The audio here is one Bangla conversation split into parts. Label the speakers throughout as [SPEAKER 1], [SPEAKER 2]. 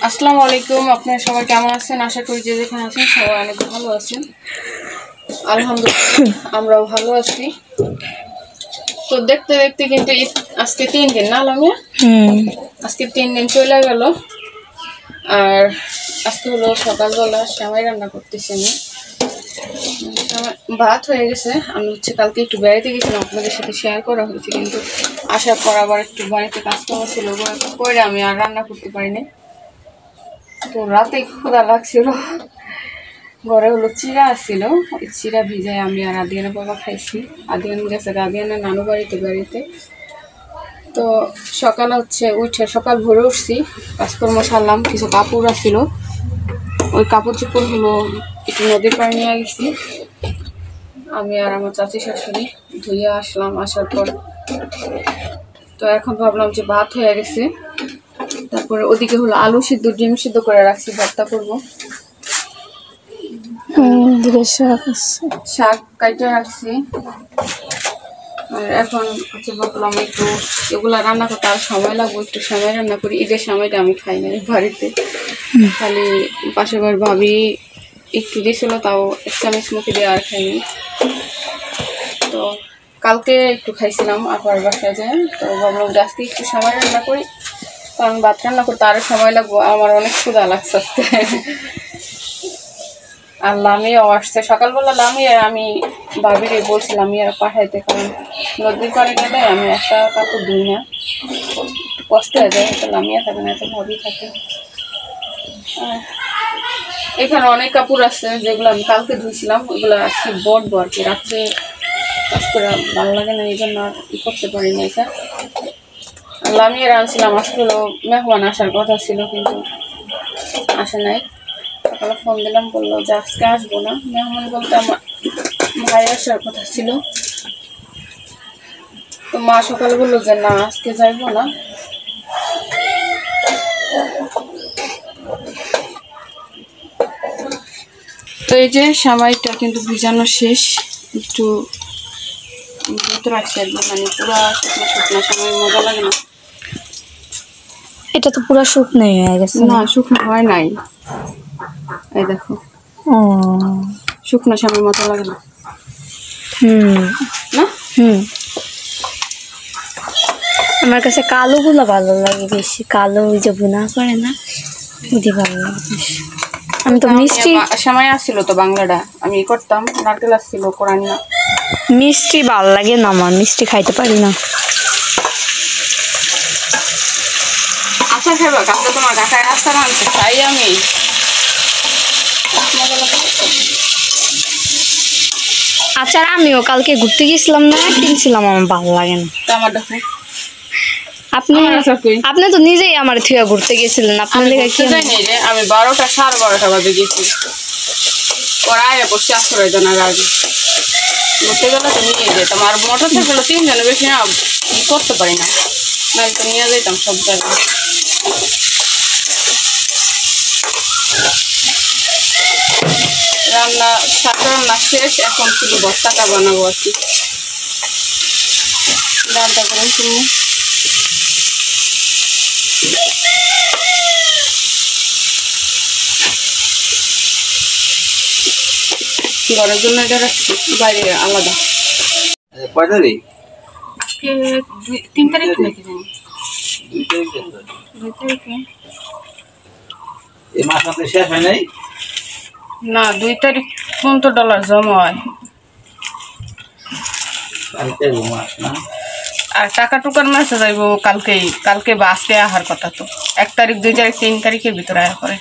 [SPEAKER 1] আসসালামু আলাইকুম। আপনারা সবাই কেমন আছেন? আশা করি যে যেখানে আছেন সবাই অনেক ভালো আছেন। আলহামদুলিল্লাহ আমরাও ভালো আছি। তো দেখতে দেখতে কিন্তু আজকে 3 দিন না লামিয়া? আজকে 3 দিন চলে গেল। আর আজকে হলো সকালবেলা সেমাই রান্না করতেছি আমি। ভাত হয়ে গেছে। আমি কালকে একটু বেড়াইতে গেছিলাম, আপনাদের সাথে শেয়ার করা হয়েছে, কিন্তু আসার পর আবার একটু বাড়িতে কাজকর্ম ছিল, করে আমি আর রান্না করতে পারিনি। তো রাতে ক্ষুধা লাগছিল, ঘরে হলো চিরা আসছিল, ওই চিরা ভিজায় আমি আর আদিয়ানের বাবা খাইছি। আদিয়ান গেছে আদিয়ানের নানু বাড়িতে। তো সকালে সকাল ভোরে উঠছি, কাজকর্ম সারলাম, কিছু কাপড় আসছিল, ওই কাপড় চোপড় হলো একটু নদীর পাড়ে নিয়ে গেছি আমি আর আমার চাচি শাশুড়ি, ধুয়ে আসলাম। আসার পর তো এখন ভাবলাম যে ভাত হয়ে গেছে, তারপরে ওদিকে হলো আলু সিদ্ধ ডিম সিদ্ধ করে রাখছি, ভর্তা করবো। শাক কাইটে রাখছি। আর এখন ভাবলাম একটু এগুলা রান্না করতে আর সময় লাগবে, একটু সময় রান্না করি। ঈদের সময়টা আমি খাই না বাড়িতে, খালি পাশের বাড়ির ভাবি একটু দিয়েছিল, তাও এক চামচ মুখে দিয়ে আর খাইনি। তো কালকে একটু খাইছিলাম আবার বাসায় যায়, তো ভাবলাম আজকে একটু সময় রান্না করি, কারণ ভাত রান্না করতে আরও সময় লাগবো, আমার অনেক ক্ষুধা লাগছে আজকে। আর লামিয়াও আসছে সকালবেলা, লামিয়া আমি ভাবিরে বলছিলাম আর পাঠাইতে, কারণ নদীর পাড়ে গেলে আমি একটা কাপড় দিই না, কষ্ট হয়ে যায়। তো লামিয়া থাকে না, তো ভাবি থাকে। এখানে অনেক কাপড় আছে যেগুলো আমি কালকে ধুয়েছিলাম, ওগুলো আজকে বড় আর কি, রাত্রে কাজ করে ভালো লাগে না, এই জন্য আর করতে পারি না এটা। লামিয়ার আনছিলাম, আজকে মেহমান আসার কথা ছিল, কিন্তু আসে নাই। সকালে ফোন দিলাম, বললো যে আজকে আসবো না। মেহমান বলতে আমার ভাই আসার কথা ছিল, তো মা সকালে বললো যে না আজকে যাইবো না। তো এই যে সেমাইটা কিন্তু ভিজানো শেষ, একটু ভিতরে রাখছি আর কি, মানে পুরো শুকনো সেমাই মজা লাগে না।
[SPEAKER 2] এটা তো পুরো শুকনো হয়ে গেছে।
[SPEAKER 1] না শুকনো হয় নাই, এই দেখো। শুকনো সেমাই মজা লাগে না। না
[SPEAKER 2] আমার কাছে কালো গুলো ভালো লাগে বেশি, কালো ওই যে বুনা করে না, ওই ভালো লাগে বেশি। আমি তো মিষ্টি
[SPEAKER 1] সেমাই আসছিল তো বাংলাটা আমি করতাম, নারকেল আসছিল কোরআন না।
[SPEAKER 2] মিষ্টি ভালো লাগে না, আমার মিষ্টি খাইতে পারি না।
[SPEAKER 1] আচ্ছা খাইবা, কালকে তোমার কাকায় রাস্তা আনছে, তাই আমি
[SPEAKER 2] আচার আমিও কালকে ঘুরতে গেছিলাম না, কিনছিলাম, আমার ভালো লাগে না।
[SPEAKER 1] আমার দেখো
[SPEAKER 2] আপনি তো নিজেই আমার থুয়া ঘুরতে গেছিলেন, আপনার লেগে কি
[SPEAKER 1] জানি রে, আমি 12টা 12:30 বাজে গেছি, ওরা আয়া পড়ছে আশ্রয় জানার আগে। ঘুরতে গেলে তো নিয়ে যেতাম, আর মোটর সাইকেল 3 জনের বেশি না করতে পারি না, নাহলে তো নিয়ে যেতাম সব জায়গায়। শাক রান্না শেষ, এখন শুধু ভর্তাটা বানাবো আর কি। ডালটা গরম করবো, ঘরের জন্য এটা রাখছি, বাইরে আলাদা। আজকে 3 তারিখ নাকি জানি, 2 তারিখে না, 2 তারিখ পর্যন্ত ডলার জমা হয়। আর টাকা টুকার মেসেজ আইব কালকে বা আজকে আসার কথা, তো 1 তারিখ 2 তারিখ 3 তারিখের ভিতরে আয়া করে।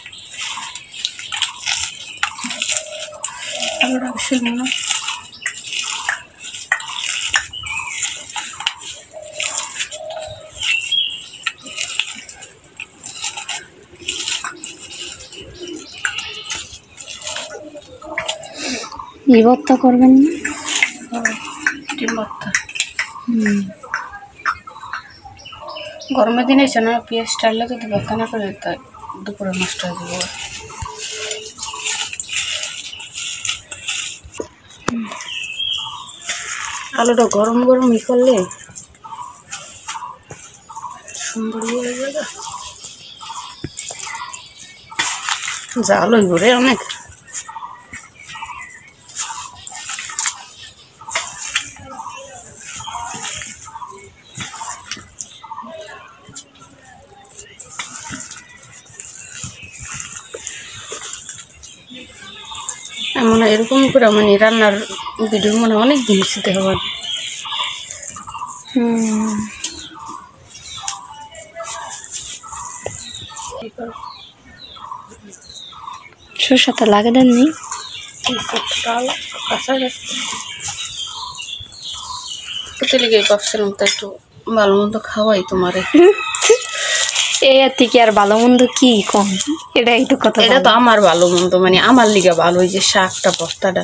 [SPEAKER 2] এই ভর্তা করবেন না?
[SPEAKER 1] ডিম ভর্তা গরমের দিনে এসে না, পেঁয়াজ টাইলে যদি ভর্তা না করে তাই দুপুরে নষ্ট হয়ে যাবে। আলুটা গরম গরমই করলে সুন্দর হয়ে যাবে। জাল ওই ঘুরে অনেক। মনে হয় এরকম করে মানে রান্নার ভিডিও মনে হয় অনেক দিন শিখতে হবে।
[SPEAKER 2] সরষাটা লাগে দেননি?
[SPEAKER 1] লেগে ভাবছিলাম তো একটু ভালো মন্দ খাওয়াই তোমারে।
[SPEAKER 2] এর থেকে আর ভালো মন্দ কি কম, এটাই তো কথা।
[SPEAKER 1] এটা তো আমার ভালো মন্দ, মানে আমার লিগে ভালো। ওই যে শাকটা ভর্তাটা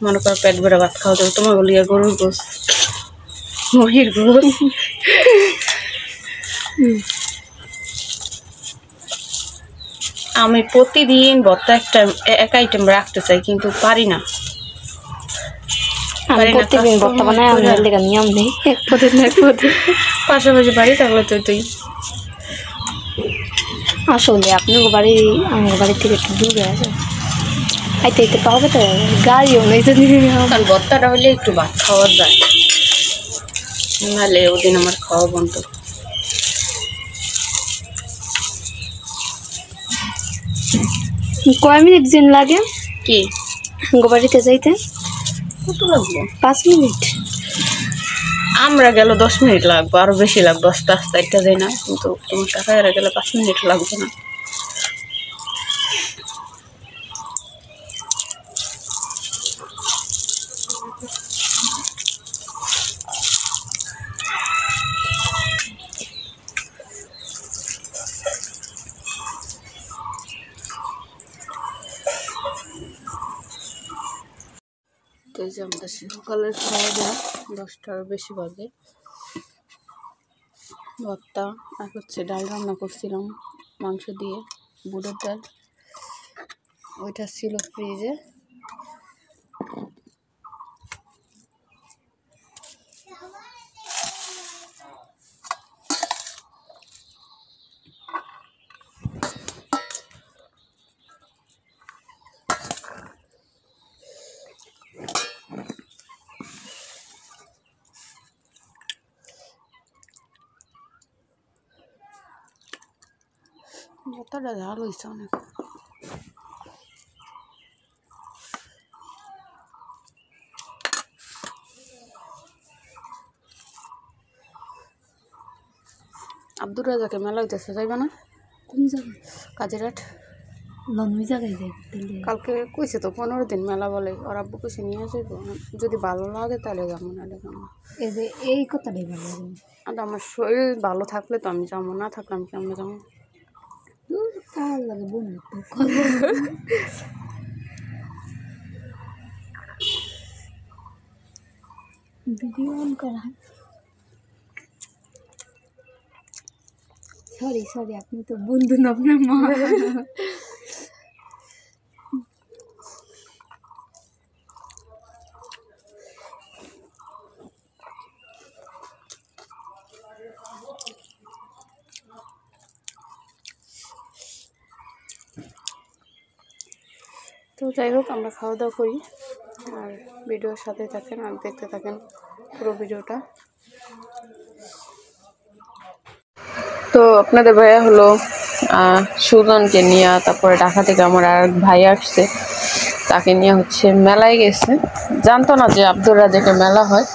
[SPEAKER 1] মনে করো পেট ভরে ভাত খাওয়া যাবে। তোমার লিগে গরুর গোস, মুরগির গোস। আমি প্রতিদিন ভর্তা একটা এক আইটেম রাখতে চাই, কিন্তু পারি না।
[SPEAKER 2] প্রতিদিন ভর্তা বানাই আমার লেগে নিয়ম নেই, এক পদের না এক পদের।
[SPEAKER 1] পাশাপাশি বাড়ি থাকলে তো তুই
[SPEAKER 2] আসলে আপনার বাড়ি আমার বাড়ি থেকে একটু দূরে আছে, আইতে আইতে পাবে তো গাড়িও নেই তো।
[SPEAKER 1] কারণ ভর্তাটা হলে একটু ভাত খাওয়া যায়, নাহলে ওদিন আমার খাওয়া বন্ধ।
[SPEAKER 2] কয় মিনিট দিন লাগে
[SPEAKER 1] কি
[SPEAKER 2] বাড়িতে যাইতে?
[SPEAKER 1] কত লাগবো?
[SPEAKER 2] 5 মিনিট।
[SPEAKER 1] আমরা গেল 10 মিনিট লাগবে, আরো বেশি লাগবে। আস্তে আস্তে একটা যাই না, কিন্তু তোমার টাকা গেলে 5 মিনিট লাগবে না। তো এই যে আমাদের সকালের খাওয়া দাওয়া 10টার বেশি বাজে। ভর্তা আর হচ্ছে ডাল রান্না করছিলাম মাংস দিয়ে, বুটের ডাল। ওইটা ছিল ফ্রিজে। ভর্তাটা ঝাল হয়েছে অনেক। আব্দুর রাজাকে মেলা হইতেছে, যাইবা না?
[SPEAKER 2] কোন জায়গায়?
[SPEAKER 1] কাজিরহাট।
[SPEAKER 2] লন্ডন জায়গায় যাই।
[SPEAKER 1] কালকে কইছে তো 15 দিন মেলা বলে, ওর আব্বু কইছে নিয়ে যাইব। যদি ভালো লাগে তাহলে যাবো, নাহলে যাবো।
[SPEAKER 2] এই যে এই কথাটাই ভালো লাগে।
[SPEAKER 1] আর আমার শরীর ভালো থাকলে তো আমি যাবো, না থাকলে আমি কেমন যাবো?
[SPEAKER 2] কার লাগে বোন ভিডিও অন করা। সরি সরি, আপনি তো বন্ধু না, আপনার মা।
[SPEAKER 1] তো যাই হোক, আমরা খাওয়া দাওয়া করি আর ভিডিওর সাথে থাকেন আর দেখতে থাকেন পুরো ভিডিওটা। তো আপনাদের ভাইয়া হলো সুজনকে নিয়ে, তারপরে ঢাকা থেকে আমার আর ভাই আসছে, তাকে নিয়ে হচ্ছে মেলায় গেছে। জানতো না যে আব্দুর রাজাকে মেলা হয়।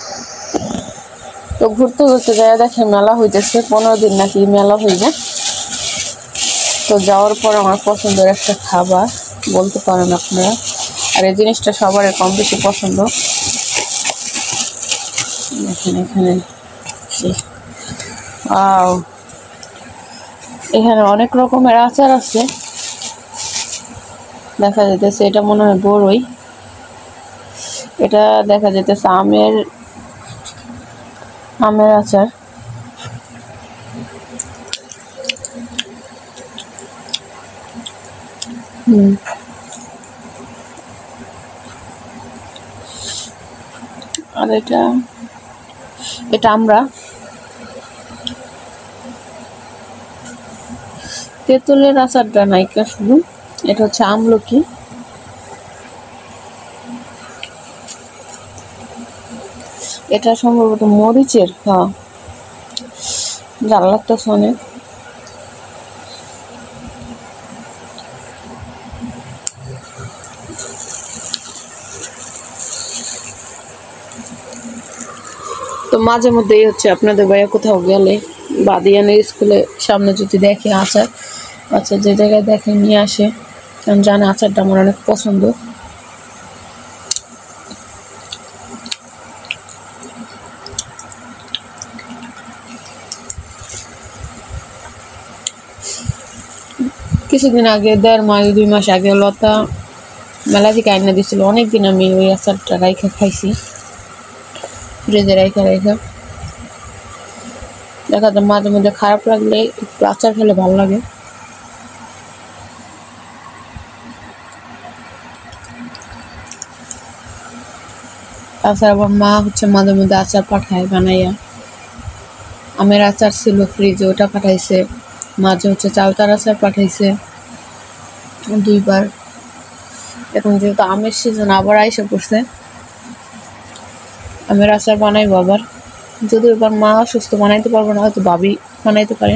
[SPEAKER 1] তো ঘুরতে ঘুরতে যায় দেখে মেলা হইতেছে, 15 দিন নাকি মেলা হয়ে যায়। তো যাওয়ার পর আমার পছন্দের একটা খাবার বলতে পারেন আপনারা, আর এই জিনিসটা সবার কম বেশি পছন্দ। এখানে এখানে অনেক রকমের আচার আছে দেখা যাইতেছে। এটা মনে হয় বড়ই, এটা দেখা যাইতেছে আমের আচার। আর এটা আমরা তেঁতুলের আচারটা নাইকা শুধু এটা হচ্ছে আমলকি, এটা সম্ভবত মরিচের। হ্যাঁ, জাল লাগতেছে অনেক। তো মাঝে মধ্যেই হচ্ছে আপনাদের ভাইয়া কোথাও গেলে বা দিয়ানের স্কুলের সামনে যদি দেখে আচার, আচ্ছা যে জায়গায় দেখে নিয়ে আসে, কারণ জানে আচারটা আমার অনেক পছন্দ। কিছুদিন আগে 1.5 মাস 2 মাস আগে লতা মেলা থেকে আইনা দিছিল, অনেকদিন আমি ওই আচারটা রাইখা খাইছি, ফ্রিজে রাইখা দেখা যায় মাঝে মধ্যে খারাপ লাগলে একটু আচার খেলে ভালো লাগে। তাছাড়া আবার মা হচ্ছে মাঝে মধ্যে আচার পাঠায় বানাইয়া, আমের আচার ছিল ফ্রিজে, ওটা পাঠাইছে। মাঝে হচ্ছে চালতার আচার পাঠাইছে 2 বার। এখন যেহেতু আমের সিজন আবার আইসা পড়ছে, আমের আচার বানাইবো আবার। যদি এবার মা অসুস্থ বানাইতে পারবো না, হয়তো ভাবি বানাইতে পারে।